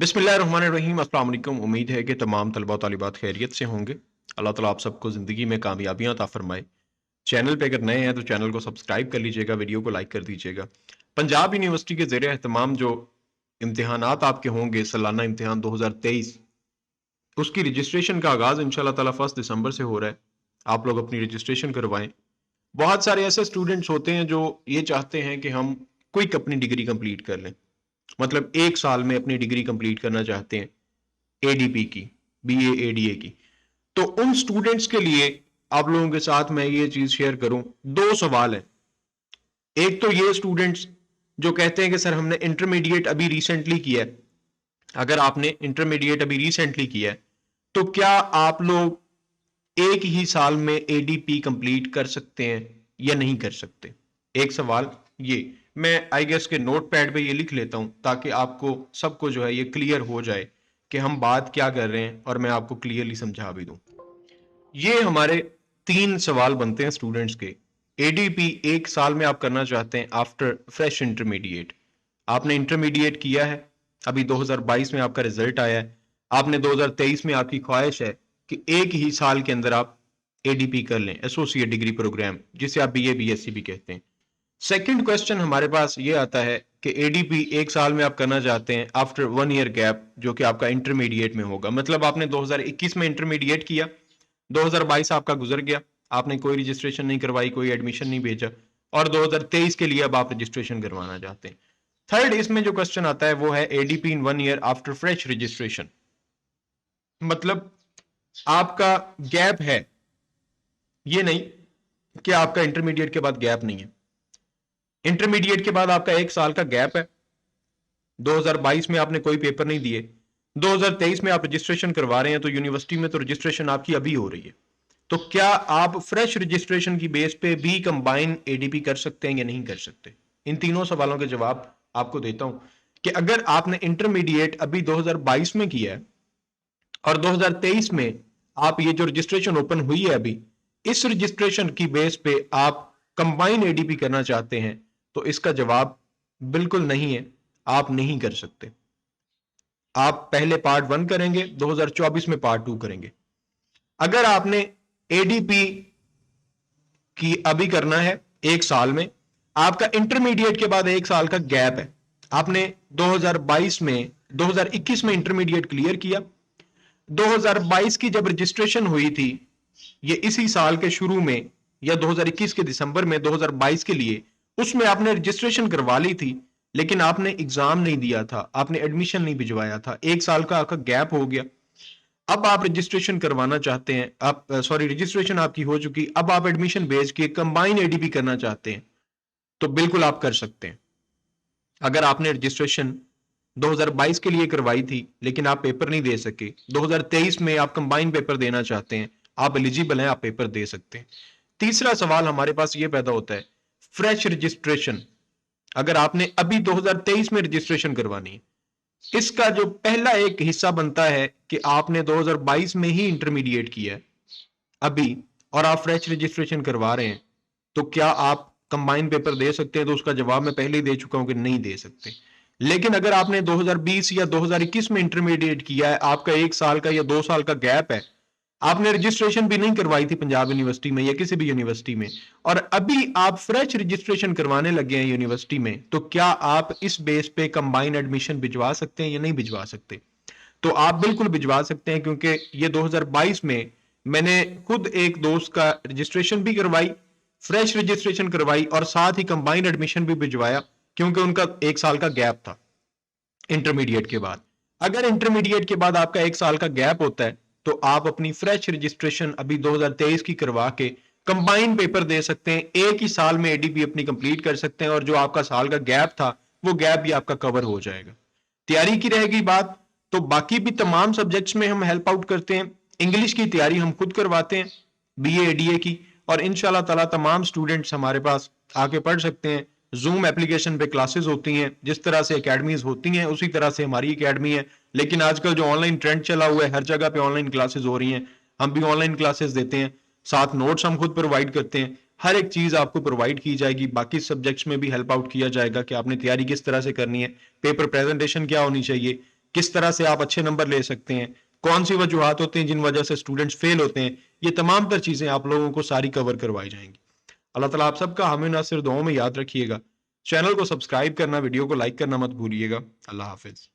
बिस्मिल्लाहिर्रहमानिर्रहीम। अस्सलाम वालेकुम। उम्मीद है कि तमाम तलबा तालिबात खैरियत से होंगे। अल्लाह ताला आप सबको ज़िंदगी में कामयाबियाँ अता फरमाए। चैनल पे अगर नए हैं तो चैनल को सब्सक्राइब कर लीजिएगा, वीडियो को लाइक कर दीजिएगा। पंजाब यूनिवर्सिटी के ज़ेर एहतमाम जो इम्तिहानात आपके होंगे, सालाना इम्तिहान 2023, उसकी रजिस्ट्रेशन का आगाज़ इंशाल्लाह ताला 1 दिसंबर से हो रहा है। आप लोग अपनी रजिस्ट्रेशन करवाएं। बहुत सारे ऐसे स्टूडेंट्स होते हैं जो ये चाहते हैं कि हम क्विक अपनी डिग्री कंप्लीट कर लें, मतलब 1 साल में अपनी डिग्री कंप्लीट करना चाहते हैं, एडीपी की, बीए एडीए की। तो उन स्टूडेंट्स के लिए आप लोगों के साथ मैं ये चीज शेयर करूं। 2 सवाल हैं। एक तो ये स्टूडेंट्स जो कहते हैं कि सर हमने इंटरमीडिएट अभी रिसेंटली किया है, अगर आपने इंटरमीडिएट अभी रिसेंटली किया है तो क्या आप लोग एक ही साल में एडीपी कंप्लीट कर सकते हैं या नहीं कर सकते? एक सवाल ये मैं आई गेस के नोट पैड पे ये लिख लेता हूं ताकि आपको सबको जो है ये क्लियर हो जाए कि हम बात क्या कर रहे हैं और मैं आपको क्लियरली समझा भी दूं। ये हमारे 3 सवाल बनते हैं स्टूडेंट्स के। एडीपी 1 साल में आप करना चाहते हैं आफ्टर फ्रेश इंटरमीडिएट। आपने इंटरमीडिएट किया है, अभी 2022 में आपका रिजल्ट आया है, आपने 2023 में आपकी ख्वाहिश है कि एक ही साल के अंदर आप एडीपी कर लें, एसोसिएट डिग्री प्रोग्राम, जिसे आप बीए बीएससी भी कहते हैं। सेकंड क्वेश्चन हमारे पास ये आता है कि एडीपी 1 साल में आप करना चाहते हैं आफ्टर 1 ईयर गैप, जो कि आपका इंटरमीडिएट में होगा। मतलब आपने 2021 में इंटरमीडिएट किया, 2022 आपका गुजर गया, आपने कोई रजिस्ट्रेशन नहीं करवाई, कोई एडमिशन नहीं भेजा, और 2023 के लिए अब आप रजिस्ट्रेशन करवाना चाहते हैं। थर्ड इसमें जो क्वेश्चन आता है वो है एडीपी इन 1 ईयर आफ्टर फ्रेश रजिस्ट्रेशन। मतलब आपका गैप है, ये नहीं कि आपका इंटरमीडिएट के बाद गैप नहीं है। इंटरमीडिएट के बाद आपका 1 साल का गैप है, 2022 में आपने कोई पेपर नहीं दिए, 2023 में आप रजिस्ट्रेशन करवा रहे हैं, तो यूनिवर्सिटी में तो रजिस्ट्रेशन आपकी अभी हो रही है। तो क्या आप फ्रेश रजिस्ट्रेशन की बेस पे भी कंबाइन एडीपी कर सकते हैं या नहीं कर सकते? इन तीनों सवालों के जवाब आपको देता हूं कि अगर आपने इंटरमीडिएट अभी 2022 में किया है और 2023 में आप ये जो रजिस्ट्रेशन ओपन हुई है अभी, इस रजिस्ट्रेशन की बेस पे आप कंबाइन एडीपी करना चाहते हैं, तो इसका जवाब बिल्कुल नहीं है, आप नहीं कर सकते। आप पहले पार्ट 1 करेंगे, 2024 में पार्ट 2 करेंगे। अगर आपने एडीपी की अभी करना है 1 साल में, आपका इंटरमीडिएट के बाद 1 साल का गैप है, आपने 2022 में 2021 में इंटरमीडिएट क्लियर किया, 2022 की जब रजिस्ट्रेशन हुई थी, ये इसी साल के शुरू में या 2021 के दिसंबर में 2022 के लिए, उसमें आपने रजिस्ट्रेशन करवा ली थी, लेकिन आपने एग्जाम नहीं दिया था, आपने एडमिशन नहीं भिजवाया था, 1 साल का आपका गैप हो गया। अब आप रजिस्ट्रेशन करवाना चाहते हैं, आप सॉरी रजिस्ट्रेशन आपकी हो चुकी, अब आप एडमिशन भेज के कंबाइन एडीपी करना चाहते हैं, तो बिल्कुल आप कर सकते हैं। अगर आपने रजिस्ट्रेशन 2022 के लिए करवाई थी लेकिन आप पेपर नहीं दे सके, 2023 में आप कंबाइन पेपर देना चाहते हैं, आप एलिजिबल हैं, आप पेपर दे सकते हैं। तीसरा सवाल हमारे पास ये पैदा होता है, फ्रेश रजिस्ट्रेशन। अगर आपने अभी 2023 में रजिस्ट्रेशन करवानी है, इसका जो पहला एक हिस्सा बनता है कि आपने 2022 में ही इंटरमीडिएट किया है अभी और आप फ्रेश रजिस्ट्रेशन करवा रहे हैं, तो क्या आप कंबाइन पेपर दे सकते हैं? तो उसका जवाब मैं पहले ही दे चुका हूं कि नहीं दे सकते। लेकिन अगर आपने 2020 या 2021 में इंटरमीडिएट किया है, आपका 1 साल का या 2 साल का गैप है, आपने रजिस्ट्रेशन भी नहीं करवाई थी पंजाब यूनिवर्सिटी में या किसी भी यूनिवर्सिटी में, और अभी आप फ्रेश रजिस्ट्रेशन करवाने लगे हैं यूनिवर्सिटी में, तो क्या आप इस बेस पे कंबाइन एडमिशन भिजवा सकते हैं या नहीं भिजवा सकते? तो आप बिल्कुल भिजवा सकते हैं, क्योंकि ये 2022 में मैंने खुद एक दोस्त का रजिस्ट्रेशन भी करवाई, फ्रेश रजिस्ट्रेशन करवाई और साथ ही कंबाइंड एडमिशन भी भिजवाया, क्योंकि उनका 1 साल का गैप था इंटरमीडिएट के बाद। अगर इंटरमीडिएट के बाद आपका 1 साल का गैप होता है, तो आप अपनी फ्रेश रजिस्ट्रेशन अभी 2023 की करवा के कंबाइंड पेपर दे सकते हैं, एक ही साल में एडीपी अपनी कंप्लीट कर सकते हैं, और जो आपका साल का गैप था वो गैप भी आपका कवर हो जाएगा। तैयारी की रहेगी बात, तो बाकी भी तमाम सब्जेक्ट्स में हम हेल्प आउट करते हैं। इंग्लिश की तैयारी हम खुद करवाते हैं, बीए एडीए की, और इंशाल्लाह ताला तमाम स्टूडेंट्स हमारे पास आके पढ़ सकते हैं। जूम एप्लीकेशन पे क्लासेस होती हैं, जिस तरह से एकेडमीज होती हैं उसी तरह से हमारी एकेडमी है। लेकिन आजकल जो ऑनलाइन ट्रेंड चला हुआ है, हर जगह पे ऑनलाइन क्लासेस हो रही हैं, हम भी ऑनलाइन क्लासेस देते हैं, साथ नोट्स हम खुद प्रोवाइड करते हैं, हर एक चीज आपको प्रोवाइड की जाएगी। बाकी सब्जेक्ट्स में भी हेल्प आउट किया जाएगा कि आपने तैयारी किस तरह से करनी है, पेपर प्रेजेंटेशन क्या होनी चाहिए, किस तरह से आप अच्छे नंबर ले सकते हैं, कौन सी वजूहात होते हैं जिन वजह से स्टूडेंट्स फेल होते हैं, ये तमाम तर चीज़ें आप लोगों को सारी कवर करवाई जाएंगी। अल्लाह ताला आप सबका हमें ना सिर्फ दुआओं में याद रखिएगा। चैनल को सब्सक्राइब करना, वीडियो को लाइक करना मत भूलिएगा। अल्लाह हाफिज़।